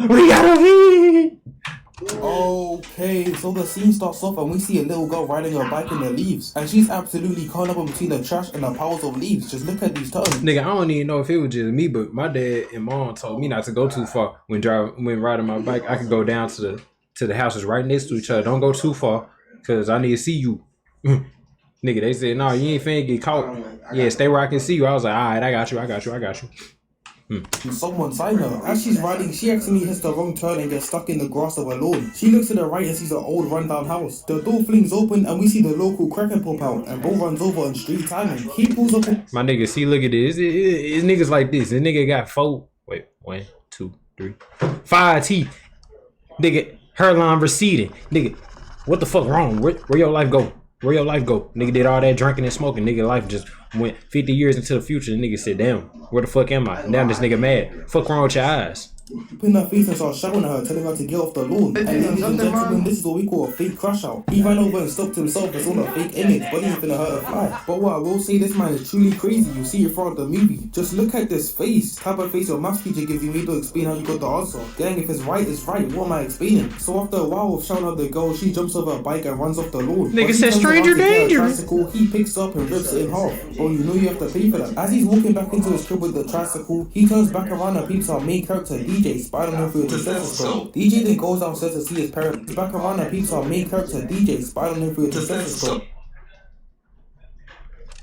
We gotta be. Okay, so the scene starts off and we see a little girl riding her bike in the leaves, and she's absolutely caught up in between the trash and the piles of leaves. Just look at these turns. Nigga, I don't even know if it was just me, but my dad and mom told me not to go too far when riding my bike. I could go down to the houses right next to each other. Don't go too far, cause I need to see you. Nigga, they said, no, you ain't finna get caught. Yeah, stay where I can see you. I was like, all right, I got you. Someone signed her. As she's riding, she accidentally hits the wrong turn and gets stuck in the grass of a lawn. She looks to the right and sees an old rundown house. The door flings open and we see the local cracker pop out, and Bo runs over on street timing. He pulls up. My nigga, see, look at this. It's niggas like this. This nigga got 1, 2, 3, 5 teeth. Nigga, hairline receding. Nigga, what the fuck wrong? Where your life go? Where your life go? Nigga did all that drinking and smoking. Nigga life just went 50 years into the future. The nigga said, damn, where the fuck am I? Now this nigga mad. Fuck wrong with your eyes? Putting her face and starts shouting at her, telling her to get off the lawn. And ladies and gentlemen, this is what we call a fake crash out. He ran over and stopped himself. It's all a fake image, but he ain't finna hurt a fly. But what I will say, this man is truly crazy. You see it throughout the movie. Just look at this face. Type of face your maths teacher gives you me to explain how you got the answer. Gang, if it's right, it's right. What am I explaining? So after a while of shouting at the girl, she jumps off her bike and runs off the lawn. Nigga said stranger danger. He picks up and rips it in half. Oh, you know you have to pay for that. As he's walking back into his crib with the tricycle, he turns back around and peeps our main character DJ spying on him through the stethoscope. DJ then goes downstairs to see his parents. Back around and peeps our main character DJ spying on him through the stethoscope.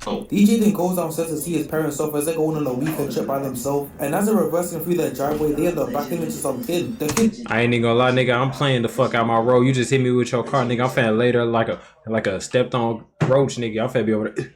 DJ then goes downstairs to see his parents off as they're going on a weekend trip by themselves, and as they're reversing through their driveway, they end up backing into some kid. The kid. I ain't even gonna lie, nigga. I'm playing the fuck out my road. You just hit me with your car, nigga. I'm finna later like a stepped on roach, nigga. I'm finna be over there.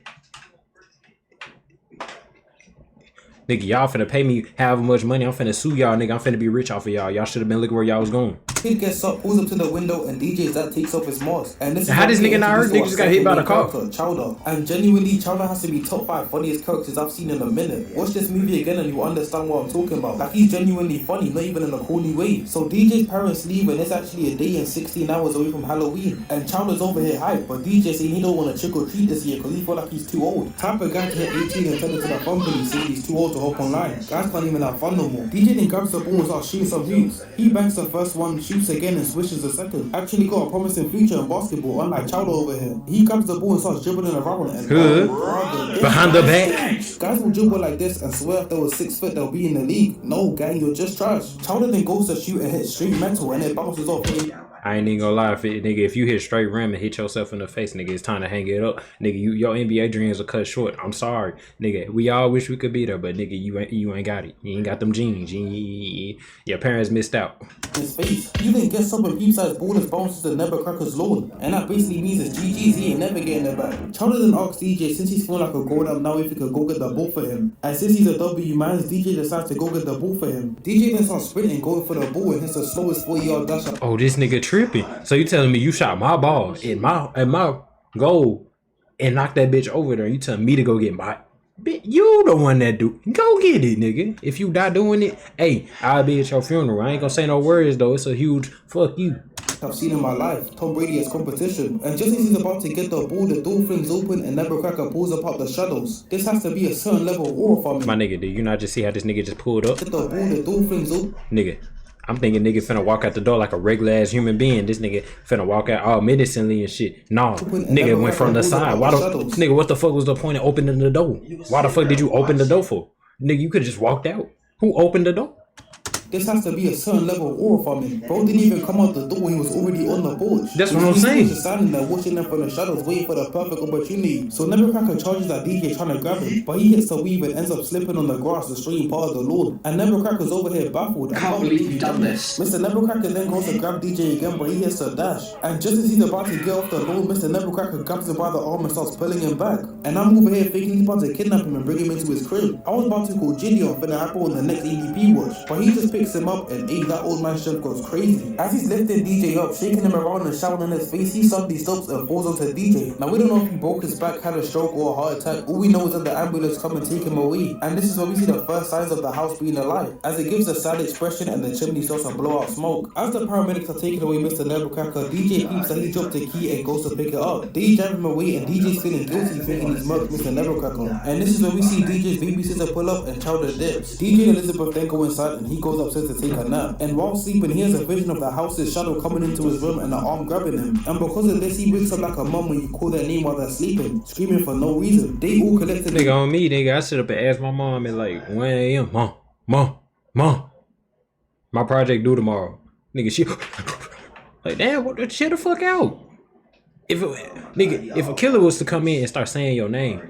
Nigga, y'all finna pay me however much money. I'm finna sue y'all, nigga. I'm finna be rich off of y'all. Y'all should have been looking where y'all was going. Kid gets up, pulls up to the window, and DJ's that takes off his mask. And this is how this nigga not hurt? Nigga just got hit by the car. Chowder. And genuinely, Chowder has to be top 5 funniest characters I've seen in a minute. Watch this movie again and you understand what I'm talking about. Like, he's genuinely funny, not even in a corny way. So DJ's parents leave and it's actually a day and 16 hours away from Halloween. And Chowder's over here hyped, but DJ saying he don't want to trick or treat this year because he feel like he's too old. Type of guy to hit 18 and tell it to the company saying he's too old to hop online. Guys can't even have fun no more. DJ then grabs the ball and starts shooting some hoops. He banks the first one, shoots again and swishes the second. Actually got a promising future in basketball, unlike Chowder over here. He grabs the ball and starts dribbling around and behind the back. Guys will dribble like this and swear if they were 6 foot they'll be in the league. No gang, you're just trash. Chowder then goes to shoot and hits straight metal and it bounces off. I ain't even gonna lie, if you hit straight rim and hit yourself in the face, nigga, it's time to hang it up. Nigga, your NBA dreams are cut short. I'm sorry. Nigga, we all wish we could be there, but nigga, you ain't got it. You ain't got them genes. Your parents missed out. His face. He then gets up and peeps as ball bounces to Nevercracker's lawn. And that basically means it's GG's, he ain't never getting it back. Chowder then asks DJ since he's feeling like a grown up now if he could go get the ball for him. And since he's a W man, DJ decides to go get the ball for him. DJ then starts sprinting, going for the ball and hits the slowest 40-yard dash. Oh, this nigga tripping. So you telling me you shot my ball at my goal and knocked that bitch over there? You telling me to go get my bitch? You the one that do. Go get it, nigga. If you die doing it, hey, I'll be at your funeral. I ain't gonna say no words though. It's a huge fuck you. I've seen in my life. Tom Brady has competition, and just as he's about to get the ball, the door flings open and Nevercracker pulls apart the shadows. This has to be a certain level of aura for me. My nigga, did you not just see how this nigga just pulled up? Get the ball, the door flings open. Nigga, I'm thinking nigga finna walk out the door like a regular ass human being. This nigga finna walk out all menacingly and shit. No, nigga went from the side. Nigga, what the fuck was the point of opening the door? Why the fuck did you open the door for? Nigga, you could've just walked out. Who opened the door? This has to be a certain level of aura from him. Bro didn't even come out the door, he was already on the porch. That's what I'm saying. He was just standing there watching them from the shadows, waiting for the perfect opportunity. So Nevercracker charges that DJ trying to grab him, but he hits the weave and ends up slipping on the grass, destroying part of the lawn. And Nevercracker's over here baffled. I can't believe you've done this. Mr. Nevercracker then goes to grab DJ again, but he hits the dash. And just as he's about to get off the lawn, Mr. Nevercracker grabs him by the arm and starts pulling him back. And I'm over here thinking he's about to kidnap him and bring him into his crib. I was about to call Gideon for the apple on the next ADP watch, but he just picks him up and that old man's strength goes crazy. As he's lifting DJ up, shaking him around and shouting in his face, he suddenly stops and falls onto DJ. Now we don't know if he broke his back, had a stroke or a heart attack. All we know is that the ambulance come and take him away. And this is where we see the first signs of the house being alive, as it gives a sad expression and the chimney starts to blow out smoke. As the paramedics are taking away Mr. Nevercracker, DJ peeps that he dropped the key and goes to pick it up. They drive him away and DJ's feeling guilty thinking he's murked Mr. Nevercracker. And this is where we see DJ's babysitter pull up and Chowder dips. DJ and Elizabeth then go inside and he goes upstairs to take a nap. And while sleeping, he has a vision of the house's shadow coming into his room and an arm grabbing him. And because of this, he wakes up like a mum when you call their name while they're sleeping, screaming for no reason. They all collectively... Nigga, on me, nigga, I sit up and ask my mom at like 1 a.m. Mom, my project due tomorrow. Nigga, she... like, damn, what the shit the fuck out? If a killer was to come in and start saying your name,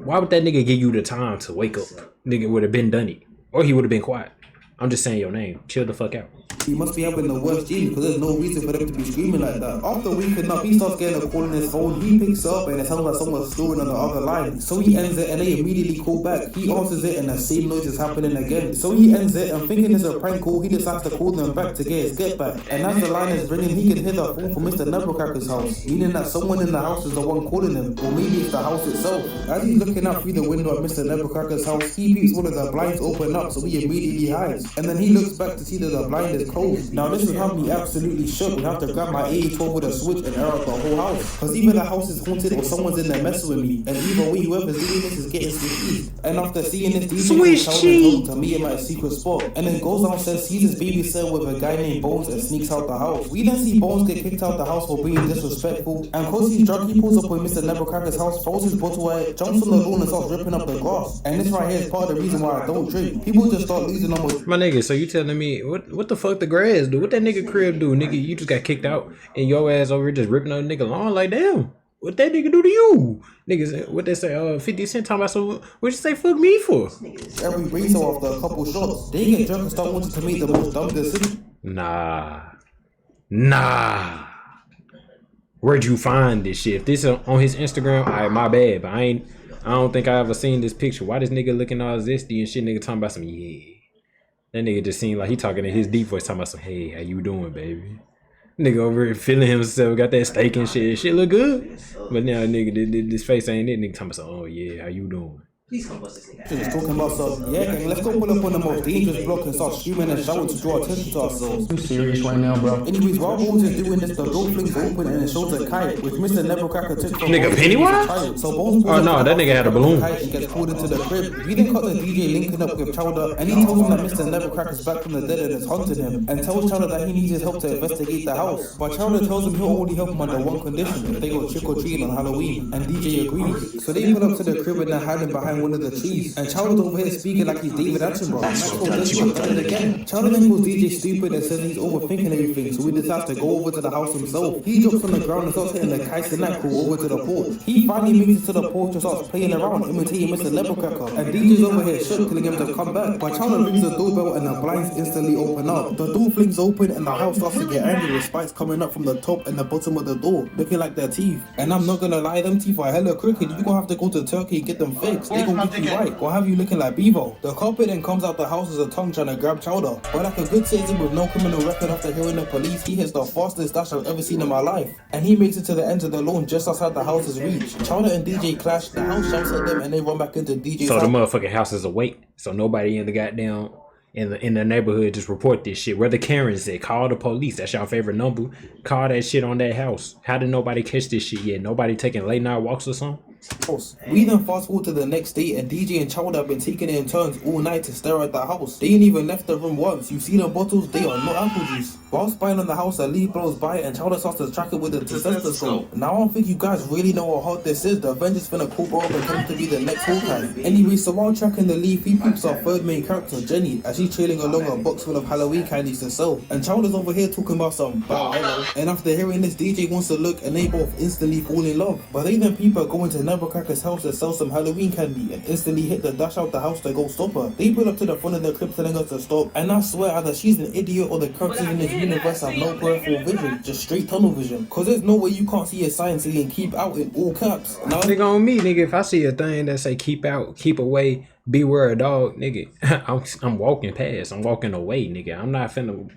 why would that nigga give you the time to wake up? Nigga would have been done it. Or he would have been quiet. I'm just saying your name. Chill the fuck out. He must be having the worst dream because there's no reason for them to be screaming like that. After waking up, he starts getting a call on his phone. He picks up and it sounds like someone's snoring on the other line. So he ends it and they immediately call back. He answers it and the same noise is happening again. So he ends it and thinking it's a prank call, he decides to call them back to get his get back. And as the line is ringing, he can hear the phone from Mr. Nevercracker's house, meaning that someone in the house is the one calling him, or maybe it's the house itself. As he's looking out through the window at Mr. Nevercracker's house, he peeps one of the blinds open up, so he immediately hides. And then he looks back to see that the blind is closed. Now this is how me absolutely shook. We have to grab my AH-12 with a switch and air out the whole house. Cause either the house is haunted or someone's in there messing with me. And either way, whoever's doing this is getting squeezed. And after seeing this, DJ tells him to meet him at a secret spot. And then goes downstairs, sees his babysitter with a guy named Bones and sneaks out the house. We then see Bones get kicked out the house for being disrespectful. And cause he's drunk, he pulls up with Mr. Nevercracker's house, throws his bottle at it, jumps on the lawn and starts ripping up the grass. And this right here is part of the reason why I don't drink. People just start losing almost. My nigga, so you telling me what the fuck the grass do? What that nigga crib do? Nigga, you just got kicked out and your ass over here just ripping up nigga lawn like damn. What that nigga do to you? Niggas, what they say, 50 Cent talking about some, what you say fuck me for? Every race after a couple shots, they get drunk and start wanting to make the most dumb decision. Nah. Where'd you find this shit? If this is on his Instagram, alright, my bad, but I don't think I ever seen this picture. Why this nigga looking all zesty and shit, nigga talking about some, yeah. That nigga just seemed like he talking in his deep voice, talking about some, hey, how you doing, baby? Nigga over here feeling himself, got that steak and shit. Shit look good. But now, nigga, this face ain't it. Nigga talking about some, oh, yeah, how you doing? Just talking about some, yeah, gang, let's go pull up on the most dangerous block and start screaming and shouting to draw attention to ourselves. I'm serious right now, bro. Anyways, while Bones is doing this, the door flings open and it shows a kite, which Mr. Nevercracker took from Nigga, Pennywise? So Bones oh, no, that nigga had a balloon. And gets pulled into the crib. We then cut the DJ linking up with Chowder, and he tells him that Mr. Nevercracker's back from the dead and is hunting him, and tells Chowder that he needs his help to investigate the house. But Chowder tells him he'll only help him under one condition, if they go trick-or-treating on Halloween, and DJ agrees. So they pull up to the crib and they're hiding behind one of the trees. And Chowder's over here speaking like he's David Attenborough. Chowder then calls DJ stupid and says he's overthinking everything, so he decides to go over to the house himself. He drops on the ground and starts hitting the kites and that crew over to the porch. He finally makes it to the porch and starts playing around, imitating Mr. Nevercracker. And DJ's over here shook, telling him to come back. But Chowder rings the doorbell and the blinds instantly open up. The door flings open and the house starts to get angry with spikes coming up from the top and the bottom of the door, looking like their teeth. And I'm not gonna lie, them teeth are hella crooked. You gonna have to go to Turkey and get them fixed. They gonna get you right. Or have you looking like Bevo. The carpet then comes out the house as a tongue trying to grab Chowder. But like a good citizen with no criminal record after hearing the police, he hits the fastest dash I've ever seen in my life. And he makes it to the end of the lawn just outside the house's reach. Chowder and DJ clash, the house shouts at them and they run back into DJ's So house. the motherfucking house is awake. So nobody in the goddamn in the neighborhood just report this shit. Where the Karens at? Call the police. That's your favorite number. Call that shit on that house. How did nobody catch this shit yet? Nobody taking late night walks or something? We then fast forward to the next day and DJ and Chowder have been taking it in turns all night to stare at the house. They ain't even left the room once. You see the bottles, they are not apple juice. While spying on the house, a leaf blows by and Chowder starts to track it with a stethoscope. Now I don't think you guys really know how hard this is. The Avengers finna call up and come to be the next Hawkeye. Anyway, so while tracking the leaf, he peeps our third main character, Jenny, as she's trailing along a box full of Halloween candies to sell. And Chowder's over here talking about some bow. And after hearing this, DJ wants to look and they both instantly fall in love. But they then people go into Nevercracker's house to sell some Halloween candy and instantly hit the dash out the house to go stop her. They pull up to the front of the crib telling us to stop, and I swear either she's an idiot or the characters in this universe have no peripheral vision, just straight tunnel vision. Cause there's no way you can't see a sign saying keep out in all caps. Now nigga on me, nigga, if I see a thing that say keep out, keep away, beware a dog, nigga, I'm walking past, I'm walking away, nigga. I'm not finna,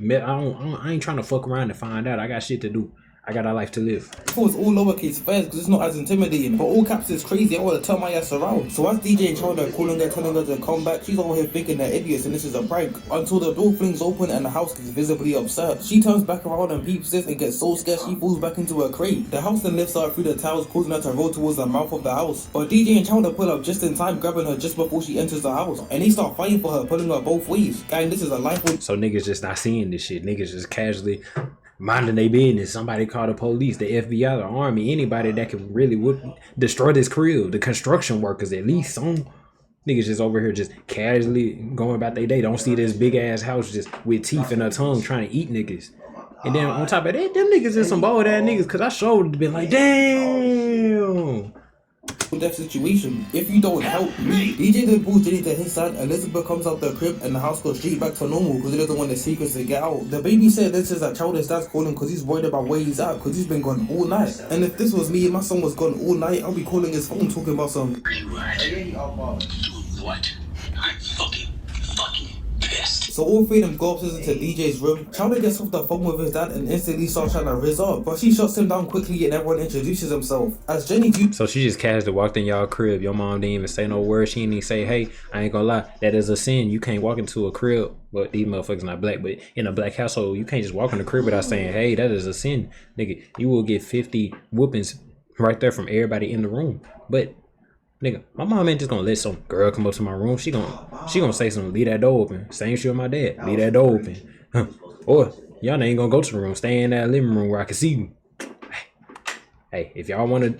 I ain't trying to fuck around and find out. I got shit to do. I got a life to live. It was all lowercase first because it's not as intimidating, but all caps is crazy. I want to turn my ass around. So as DJ and Chowder are calling her, telling her to come back, she's over here thinking they're idiots and this is a prank. Until the door flings open and the house gets visibly upset. She turns back around and peeps this and gets so scared she falls back into her crate. The house then lifts her up through the tiles, causing her to roll towards the mouth of the house. But DJ and Chowder pull up just in time, grabbing her just before she enters the house. And they start fighting for her, pulling her both ways. Gang, this is a life. So niggas just not seeing this shit. Niggas just casually minding their business. Somebody call the police, the FBI, the army, anybody that can really destroy this crib. The construction workers, at least some niggas just over here just casually going about their day. Don't see this big ass house just with teeth in her tongue trying to eat niggas. And then on top of that, them niggas is some bold ass niggas. Cause I showed been like, damn. Death situation. If you don't help me, DJ then pulls Jenny to his side. Elizabeth comes out the crib and the house goes straight back to normal because he doesn't want the secrets to get out. The baby said this is that Chowder's dad's calling because he's worried about where he's at because he's been gone all night. And if this was me and my son was gone all night, I'll be calling his phone talking about some. What? I'm fucking pissed. So all three of them go upstairs into DJ's room. Chowder gets off the phone with his dad and instantly starts trying to rizz up, but she shuts him down quickly and everyone introduces himself. As Jenny So she just casually walked in y'all crib. Your mom didn't even say no word. She didn't even say, hey, I ain't gonna lie, that is a sin. You can't walk into a crib. But these motherfuckers not black, but in a black household, you can't just walk in the crib without saying, hey, that is a sin. Nigga, you will get 50 whoopings right there from everybody in the room. But nigga, my mom ain't just gonna let some girl come up to my room. She gonna say something, leave that door open. Same shit with my dad. Leave that door open. Huh. Or y'all ain't gonna go to the room. Stay in that living room where I can see you. Hey, if y'all wanna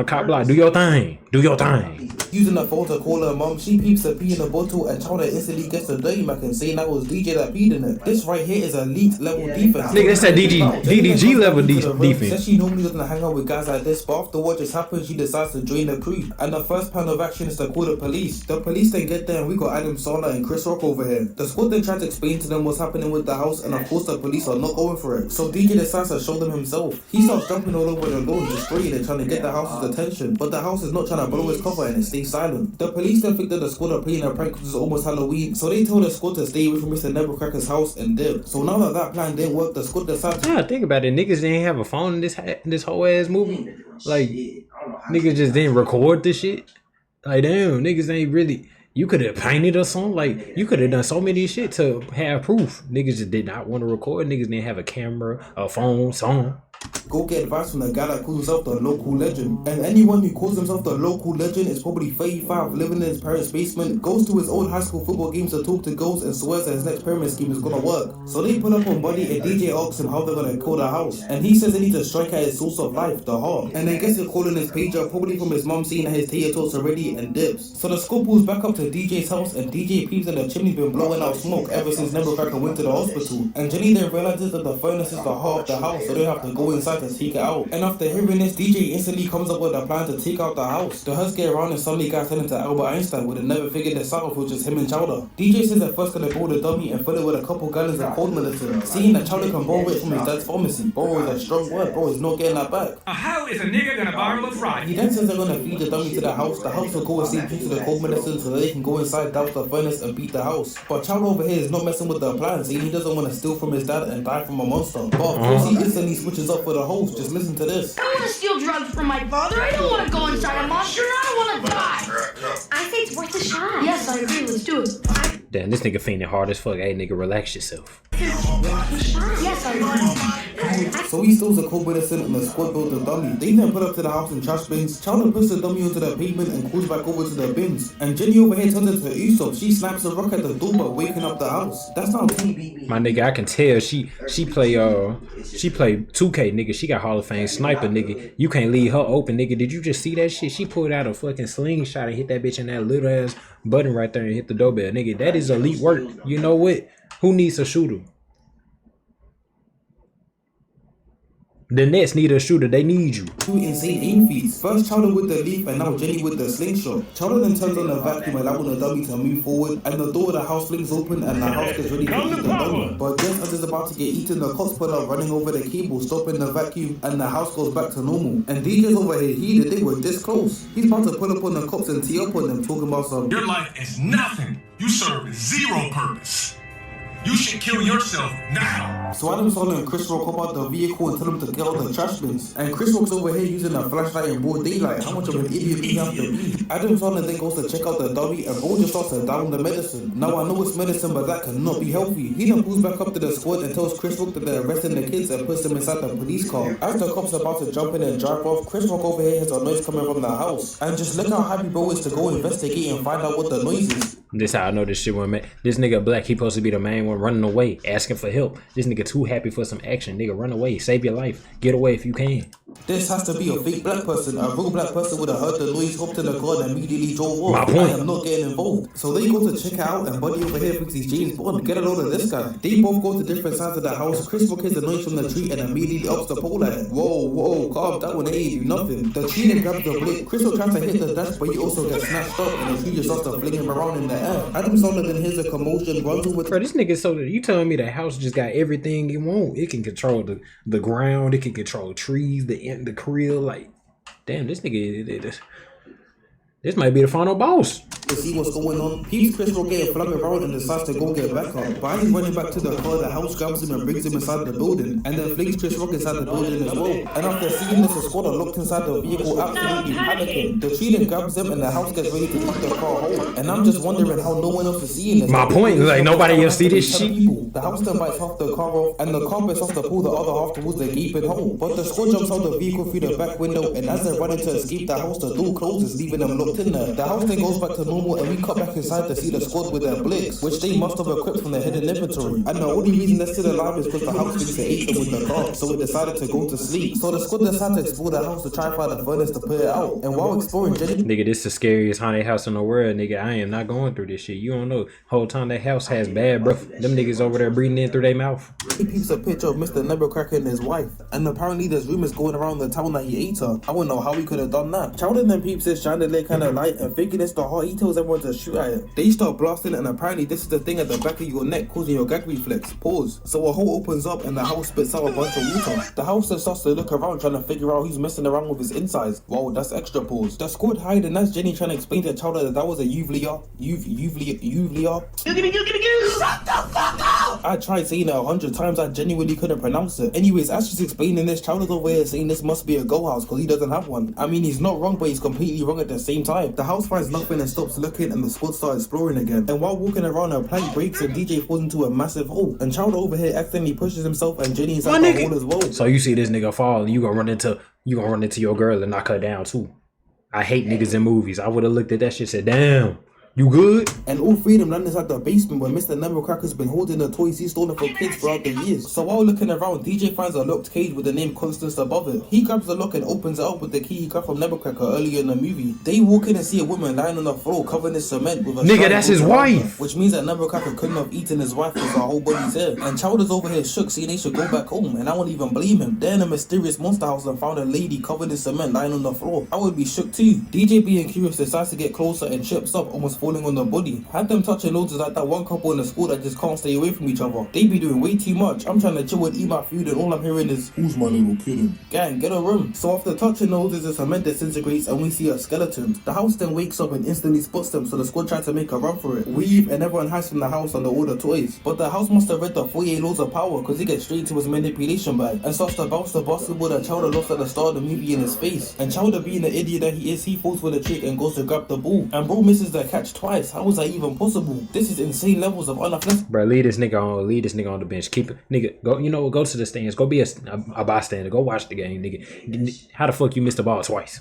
cop block, do your thing. Do your thing. Using the phone to call her mom, she peeps a pee in a bottle and Chowder instantly gets the dirty Mac and saying that was DJ that peed in it. This right here is elite level defense. Nigga, that's that DDG level defense. Says she normally doesn't hang out with guys like this, but after what just happened, she decides to join the crew. And the first plan of action is to call the police. The police then get there and we got Adam Sandler and Chris Rock over here. The squad then tries to explain to them what's happening with the house, and of course the police are not going for it. So DJ decides to show them himself. He starts jumping all over the lawn, destroying it, trying to get the house's attention, but the house is not trying to blow his cover and it stays silent. The police then think that the squad are playing a prank because it's almost Halloween, so they told the squad to stay away from Mr. Nebelcracker's house and dip. So now that plan didn't work, the squad decided to... Yeah, think about it. Niggas didn't have a phone in this whole ass movie. Like, niggas just didn't record this shit. Like, damn, niggas ain't really... You could have painted or something. Like, you could have done so many shit to have proof. Niggas just did not want to record. Niggas didn't have a camera, a phone, song. Go get advice from the guy that calls himself the local legend. And anyone who calls himself the local legend is probably 35, living in his parents' basement, goes to his old high school football games to talk to girls and swears that his next pyramid scheme is gonna work. So they pull up on Buddy and DJ asks him how they're gonna kill the house. And he says they need to strike at his source of life, the heart. And then gets a call on his pager, probably from his mom seeing that his tater tots are ready and dips. So the squad pulls back up to DJ's house and DJ peeps that the chimney's been blowing out smoke ever since Nebelcracker went to the hospital. And Jenny then realizes that the furnace is the heart of the house, so they have to go inside to take it out. And after hearing this, DJ instantly comes up with a plan to take out the house. The Hus get around and suddenly guys turn into Albert Einstein would have never figured this out if it was just him and Chowder. DJ says they're first gonna build a dummy and fill it with a couple gallons of cold medicine. Seeing that Chowder can borrow it from his dad's pharmacy. Borrow is a strong word, bro, is not getting that back. How is a nigga gonna borrow a fry? He then says they're gonna feed the dummy to the house will go and see into the cold medicine so that they can go inside, douse the furnace and beat the house. But Chowder over here is not messing with the plan, saying he doesn't want to steal from his dad and die from a monster. But of course he instantly switches up for the host. Just listen to this. I don't want to steal drugs from my father. I don't want to go inside a monster. I don't want to die. I say it's worth a shot. Yes, I agree. Let's do it. Damn, this nigga fainted hard as fuck. Hey, nigga, relax yourself. Yes, I agree. So he steals the cold medicine and the squad builds the dummy. They then put up to the house in trash bins. Chowder puts the dummy onto the pavement and calls back over to the bins. And Jenny over here turns into Usopp. She snaps a rock at the door but waking up the house. That's not my nigga, I can tell she play 2K, nigga. She got Hall of Fame sniper, nigga. You can't leave her open, nigga. Did you just see that shit? She pulled out a fucking slingshot and hit that bitch in that little ass button right there and hit the doorbell, nigga. That is elite work. You know what? Who needs a shooter? The Nets need a shooter. They need you. Two insane aim feats. First Chowder with the leaf and now Jenny with the slingshot. Chowder then turns on the vacuum allowing the dummy to move forward and the door of the house flings open and the house gets ready to eat the dummy. But just as it's about to get eaten, the cops pull up running over the cable, stopping the vacuum and the house goes back to normal. And DJ's over here, they were this close. He's about to pull up on the cops and tee up on them talking about some. Your life is nothing. You serve zero purpose. You should kill yourself now. So Adam Sandler and Chris Rock hop out the vehicle and tell him to get out the trash bins. And Chris Rock's over here using a flashlight in broad daylight. How much of an idiot do you have to be? Adam Sandler then goes to check out the dummy and Bro just starts to down the medicine. Now I know it's medicine, but that cannot be healthy. He then pulls back up to the squad and tells Chris Rock that they're arresting the kids and puts them inside the police car. As the cops are about to jump in and drive off, Chris Rock over here has a noise coming from the house. And just look how happy Bro is to go investigate and find out what the noise is. This how I know this shit went mad. This nigga Black, he supposed to be the main one running away, asking for help. This nigga too happy for some action. Nigga, run away, save your life, get away if you can. This has to be a fake black person. A real black person would have heard the noise, hopped in the car and immediately drove off. My point. I am not getting involved. So they go to check it out and Buddy over here thinks he's James Bond. Get a load of this guy. They both go to different sides of the house. Chris Rock hears the noise from the tree and immediately ups the pole like, whoa, calm down, they ain't do nothing. The tree then grabs the blade. Chris Rock tries to hit the dash, but he also gets snatched up and the tree just starts to fling him around in the air. Adam Sandler then hears a commotion, runs over. Bro, this nigga so you telling me the house just got everything it want? It can control the ground, it can control trees, the crib. Like, damn, this nigga, this might be the final boss. To see what's going on, peeps Chris Rock getting flung around and decides to go get back up. But as he's running back to the car, the house grabs him and brings him inside the building, and then flings Chris Rock inside the building as well. And after seeing this, the squad are locked inside the vehicle, absolutely panicking. The tree then grabs them and the house gets ready to kick the car home. And I'm just wondering how no one else is seeing this. My point is like nobody else see this shit. The house then bites half the car off, and the car bites off to pull the other half towards the gaping hole. But the squad jumps out the vehicle through the back window, and as they're running to escape the house, the door closes, leaving them locked in there. The house then goes back to normal, and we cut back inside to see the squad with their blicks, which they must have equipped from their hidden inventory. And the only reason they're still alive is because the house thinks they ate them with the car, so it decided to go to sleep. So the squad decided to explore the house to try and find the furnace to put it out. And while exploring, Jenny... Nigga, this is the scariest haunted house in the world, nigga. I am not going through this shit. You don't know. Whole time that house has bad breath. Them niggas over there breathing in through their mouth. He peeps a picture of Mr. Nebelcracker and his wife. And apparently there's rumors going around the town that he ate her. I wouldn't know how he could have done that. Chowden then peeps this chandelier kind of light and thinking it's the heart, he tells everyone to shoot at it. They start blasting and apparently this is the thing at the back of your neck causing your gag reflex. Pause. So a hole opens up and the house spits out a bunch of water. The house then starts to look around trying to figure out who's messing around with his insides. Wow, that's extra pause. The squad hide and that's Jenny trying to explain to Chowder that was a Uvlia. Shut the fuck up! I tried saying it 100 times, I genuinely couldn't pronounce it. Anyways, as she's explaining this, Chowder's over here saying this must be a go house because he doesn't have one. I mean, he's not wrong, but he's completely wrong at the same time. The house finds nothing and stops looking and the squad starts exploring again. And while walking around, a plank breaks and DJ falls into a massive hole. And Chowder over here accidentally pushes himself and Jenny inside the hole as well. So you see this nigga fall and you gonna run into your girl and knock her down too. I hate niggas in movies. I would have looked at that shit and said, damn. You good? And all three of them land inside the basement where Mr. Nebelcracker's been holding the toys he's stolen from kids throughout the years. So while looking around, DJ finds a locked cage with the name Constance above it. He grabs the lock and opens it up with the key he got from Nebelcracker earlier in the movie. They walk in and see a woman lying on the floor covered in cement with a nigga, that's his wife! Which means that Nebelcracker couldn't have eaten his wife because her whole body's here. And Chowder's over here shook saying they should go back home, and I won't even blame him. They're in a mysterious monster house and found a lady covered in cement lying on the floor. I would be shook too. DJ being curious decides to get closer and trips up, almost falling on the body. Had them touching loads like that one couple in the school that just can't stay away from each other. They be doing way too much. I'm trying to chill and eat my food and all I'm hearing is, who's my little kitten? Gang, get a room. So after touching noses, the cement disintegrates and we see a skeleton. The house then wakes up and instantly spots them, so the squad tries to make a run for it. We leave and everyone hides from the house under all the toys. But the house must have read the foyer loads of power because he gets straight to his manipulation bag and starts to bounce the basketball that Chowder lost at the start of the movie in his face. And Chowder, being the idiot that he is, he falls for the trick and goes to grab the ball. And bro misses the catch twice. How is that even possible? This is insane levels of unathletic. Bro, leave this nigga on the bench. Keep it, nigga. Go, go to the stands. Go be a bystander. Go watch the game, nigga. How the fuck you missed the ball twice?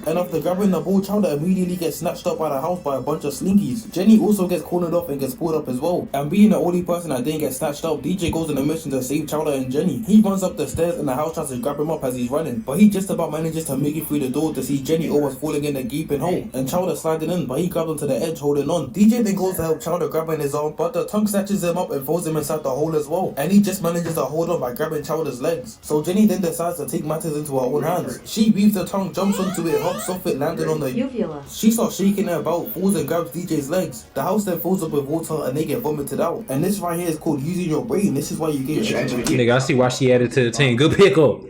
And after grabbing the ball, Chowder immediately gets snatched up by the house by a bunch of slinkies. Jenny also gets cornered off and gets pulled up as well. And being the only person that didn't get snatched up, DJ goes on a mission to save Chowder and Jenny. He runs up the stairs and the house tries to grab him up as he's running, but he just about manages to make it through the door to see Jenny almost falling in the gaping hole and Chowder sliding in, but he grabbed onto the edge holding on. DJ then goes to help Chowder grabbing his arm, but the tongue snatches him up and throws him inside the hole as well, and he just manages to hold on by grabbing Chowder's legs. So Jenny then decides to take matters into her own hands. She weaves the tongue, jumps onto it, hops off it, landing on the uvula. She starts shaking it about, falls and grabs DJ's legs. The house then fills up with water and they get vomited out. And this right here is called using your brain. This is why you get nigga, I see why she added to the team. Good pick up.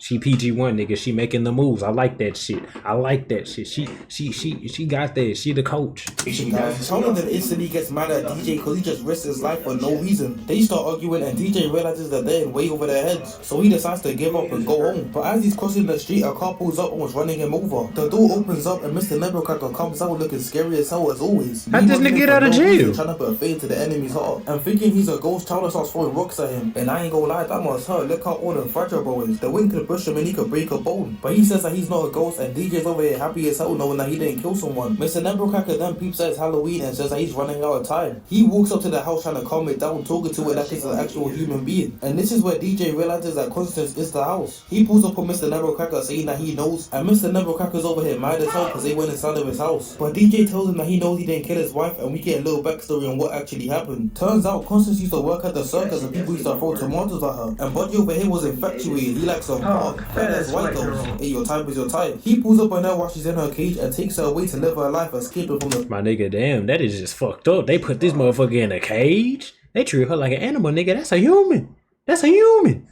She PG-1, nigga. She making the moves. I like that shit. I like that shit. She got that. She the coach. Chowder then instantly gets mad at DJ because he just risked his life for no reason. They start arguing and DJ realizes that they're in way over their heads, so he decides to give up and go home. But as he's crossing the street, a car pulls up and was running him over. The door opens up and Mr. Nebelcracker comes out looking scary as hell as always. How'd this nigga get out of jail? Trying to put a fade to the enemy's heart. And thinking he's a ghost, Chowder starts throwing rocks at him. And I ain't gonna lie, that must hurt. Look how old and fragile bro is. The wind could push him and he could break a bone. But he says that he's not a ghost and DJ's over here happy as hell knowing that he didn't kill someone. Mr. Nebelcracker then peeps that it's Halloween and says that he's running out of time. He walks up to the house trying to calm it down, talking to it like it's an actual human being. And this is where DJ realizes that Constance is the house. He pulls up on Mr. Nebelcracker saying that he knows, and Mr. Nebelcracker's over here mad as hell because they went inside of his house. But DJ tells him that he knows he didn't kill his wife, and we get a little backstory on what actually happened. Turns out Constance used to work at the circus and people used to throw tomatoes at her. And Buddy over here was infatuated. He likes some fat ass white girls. Hey, your type is your type. He pulls up on her while she's in her cage and takes her away to live her life, escaping from the... My nigga, damn, that is just fucked up. They put this motherfucker in a cage. They treat her like an animal, nigga. That's a human. That's a human.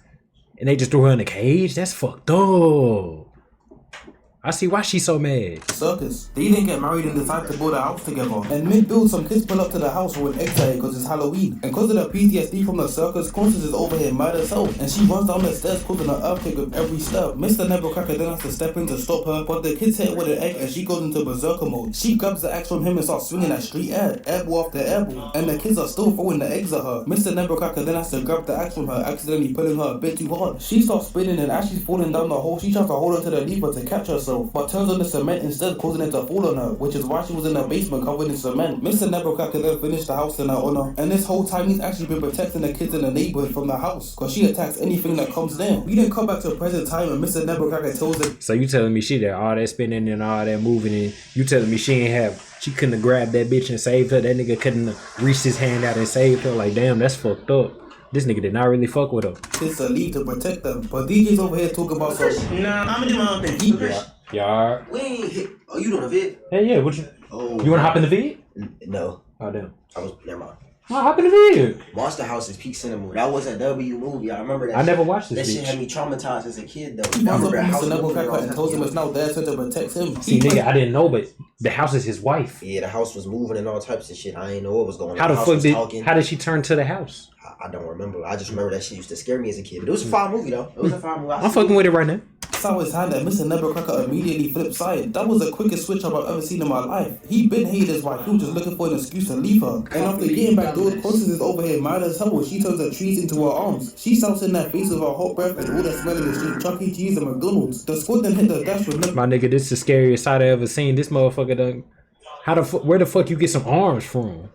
And they just threw her in a cage. That's fucked up. I see why she's so mad. Circus. They didn't get married and decide to build a house together. And mid-build, some kids pull up to the house with an egg because it's Halloween. And because of the PTSD from the circus, Constance is over here mad as hell. And she runs down the stairs causing an earthquake with every step. Mr. Nebelcracker then has to step in to stop her, but the kids hit her with an egg and she goes into berserker mode. She grabs the axe from him and starts swinging at street air, airball after airball. And the kids are still throwing the eggs at her. Mr. Nebelcracker then has to grab the axe from her, accidentally pulling her a bit too hard. She starts spinning and as she's falling down the hole, she tries to hold on to the lever to catch herself, but turns on the cement instead, causing it to fall on her, which is why she was in the basement covered in cement. Mr. Nebelcracker then finished the house in her honor, and this whole time he's actually been protecting the kids in the neighborhood from the house, cause she attacks anything that comes there. We then come back to present time and Mr. Nebelcracker tells her. So you telling me she did all that spinning and all that moving and you telling me she couldn't have grabbed that bitch and saved her? That nigga couldn't have reached his hand out and saved her? Like, damn, that's fucked up. This nigga did not really fuck with her. It's a lead to protect them, but DJ's over here talking about some. Nah, I'm gonna do my own thing. Y'all. We ain't hit. Oh, you doing a vid? Hey, yeah, what you? Oh, You wanna hop in the vid? No. Oh, damn. I was, never mind. Oh, hop in the vid. Monster House is peak cinema. That was a W movie. I remember that. I never watched this That shit bitch. had me traumatized as a kid, though. He I runs up remember on that house Mr. movie when I Nebelcracker was and tells him a it's now there to protect him. See, nigga, I didn't know, but the house is his wife. Yeah, the house was moving and all types of shit. I ain't know what was going on. How the house fuck was did? talking. How did she turn to the house? I don't remember. I just remember that shit used to scare me as a kid. But it was a fine movie, though. It was a fine movie. I'm fucking with it right now. Saw his hand and Mr. Nebelcracker immediately flipped side. That was the quickest switch up I've ever seen in my life. He been hated his wife. He was just looking for an excuse to leave her. And after getting back door, Constance is over here mad as hell when she turns the trees into her arms. She shouts in that face with her hot breath and all that smelling is straight Chuck E. Cheese and McDonald's. The squad then hit the dash with My nigga, this is the scariest sight I ever seen. This motherfucker done. Where the fuck you get some arms from?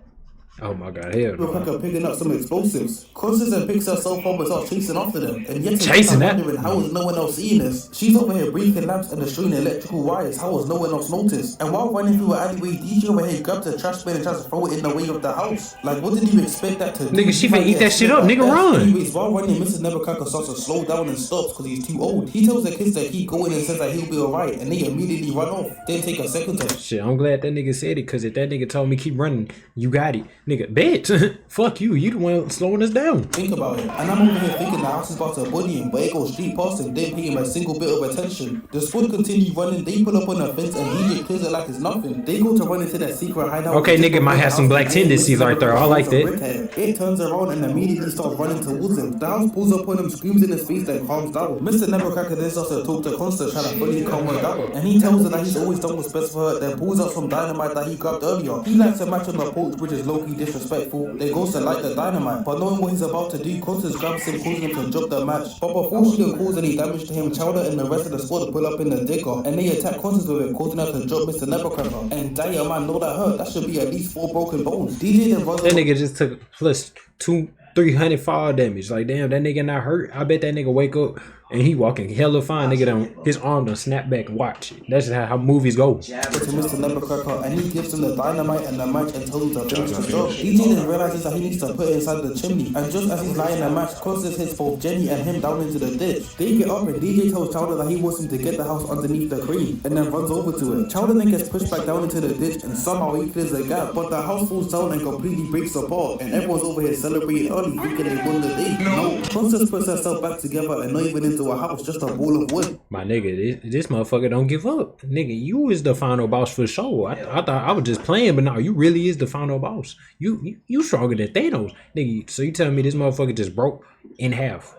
Oh my god, hell no. Nebelcracker picking up some explosives. Constance then picks herself up and starts chasing after them. And yet Chasing that? wondering how is no one else seeing this? She's over here breaking lamps and destroying electrical wires. How has no one else noticed? And while running through an alleyway, DJ over here grabs a trash bin and tries to throw it in the way of the house. Like, what did you expect that to do? Nigga, she finna eat that shit up. Nigga, run. Anyways, while running, Mr. Nebelcracker starts to slow down and stops because he's too old. He tells the kids to keep going and says that he'll be alright, and they immediately run off. Then take a second to. Shit, I'm glad that nigga said it, cause if that nigga told me keep running, you got it. Nigga, bitch. Fuck you. You the one slowing us down. Think about it. And I'm over here thinking the house is about to bully him, but it goes straight past him, didn't pay him a single bit of attention. The squad continue running, they pull up on a fence and DJ clears it like it's nothing. They go to run into that secret hideout. Okay, nigga might have some black tendencies right there. I like that. It turns around and immediately starts running towards him. The house pulls up on him, screams in his face, then calms down. Mr. Nebelcracker then starts to talk to Constance, trying to fully calm her down. And he tells her that he's always done what's best for her, then pulls out some dynamite that he grabbed earlier. He lights a match on the porch, which is low-key disrespectful. They goes to light the dynamite, but knowing what he's about to do, Constance grabs him, causing him to drop the match. But before she can cause any damage to him, Chowder and the rest of the squad pull up in the digger, and they attack Constance with it, causing her to drop Mr. Nebelcracker. And damn, man, know that hurt. That should be at least 4 broken bones. DJ then runs. That nigga just took plus 300 fall damage. Like, damn, that nigga not hurt. I bet that nigga wake up and he walking hella fine. Nigga done, his arm done snap back and watch it. That's just how movies go. To Mr. Nebelcracker, and he gives him the dynamite and the match and tells him to finish the job. DJ then realizes that he needs to put it inside the chimney, and just as he's lighting the match, Constance hits both Jenny and him down into the ditch. They get up and DJ tells Chowder that he wants him to get the house underneath the crane, and then runs over to it. Chowder then gets pushed back down into the ditch, and somehow he clears the gap, but the house falls down and completely breaks apart, and everyone's over here celebrating early, thinking they won the day. No, Constance puts herself back together and not even into into a house, just a ball of wood. My nigga, this motherfucker don't give up. Nigga, you is the final boss for sure. I thought I was just playing, but no, you really is the final boss. You stronger than Thanos. Nigga, so you telling me this motherfucker just broke in half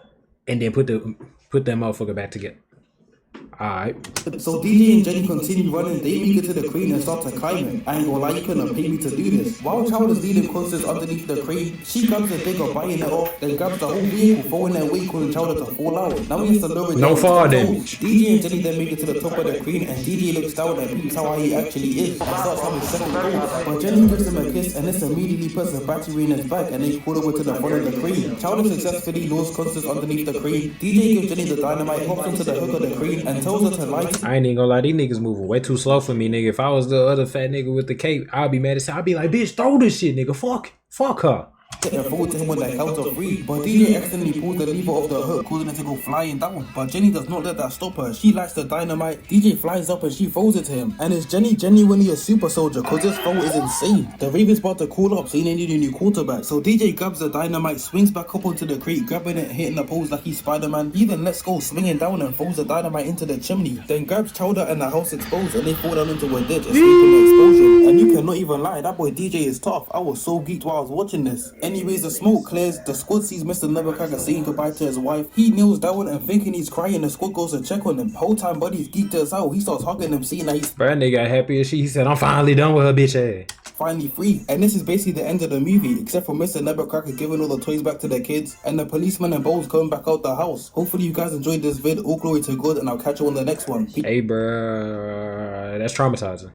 and then put that motherfucker back together. Alright. So DJ and Jenny continue running, they make it to the crane and start to climb it. I ain't gonna lie, you couldn't pay me to do this. While Child is leading Constance underneath the crane, she grabs a digger, buying it off, then grabs the whole vehicle, throwing it away, causing Child to fall out. Now he has to lower it No down fall to the damage. toe. DJ and Jenny then make it to the top of the crane, and DJ looks down and peeps how he actually is, and starts having second thoughts. But Jenny gives him a kiss, and this immediately puts a battery in his back, and they pull over to the front of the crane. Child successfully lures Constance underneath the crane. DJ gives Jenny the dynamite, hops onto the hook of the crane, and tells her to light. I ain't even gonna lie, these niggas moving way too slow for me, nigga. If I was the other fat nigga with the cape, I'd be mad as hell. I'd be like, bitch, throw this shit, nigga. Fuck her. And forward to him when the count of 3, but DJ accidentally pulls the lever of the hook, causing it to go flying down. But Jenny does not let that stop her. She lights the dynamite, DJ flies up and she throws it to him. And is Jenny genuinely a super soldier? Cause this throw is insane. The Ravens about to call up, saying they need a new quarterback. So DJ grabs the dynamite, swings back up onto the crate, grabbing it, hitting the poles like he's Spider-Man. He then lets go, swinging down and throws the dynamite into the chimney. Then grabs Chowder and the house exposed, and they fall down into a ditch, escaping the explosion. And you cannot even lie, that boy DJ is tough. I was so geeked while I was watching this. Anyways, the smoke clears, the squad sees Mr. Nevercracker saying goodbye to his wife. He kneels down and thinking he's crying, the squad goes to check on him. Whole time Buddy's geeked us out, he starts hugging him, seeing that he's Bruh, nigga got happy as shit. He said, I'm finally done with her bitch ass. finally free. And this is basically the end of the movie, except for Mr. Nevercracker giving all the toys back to the kids, and the policeman and Bones going back out the house. Hopefully you guys enjoyed this vid, all glory to God, and I'll catch you on the next one. Hey, bruh, that's traumatizing.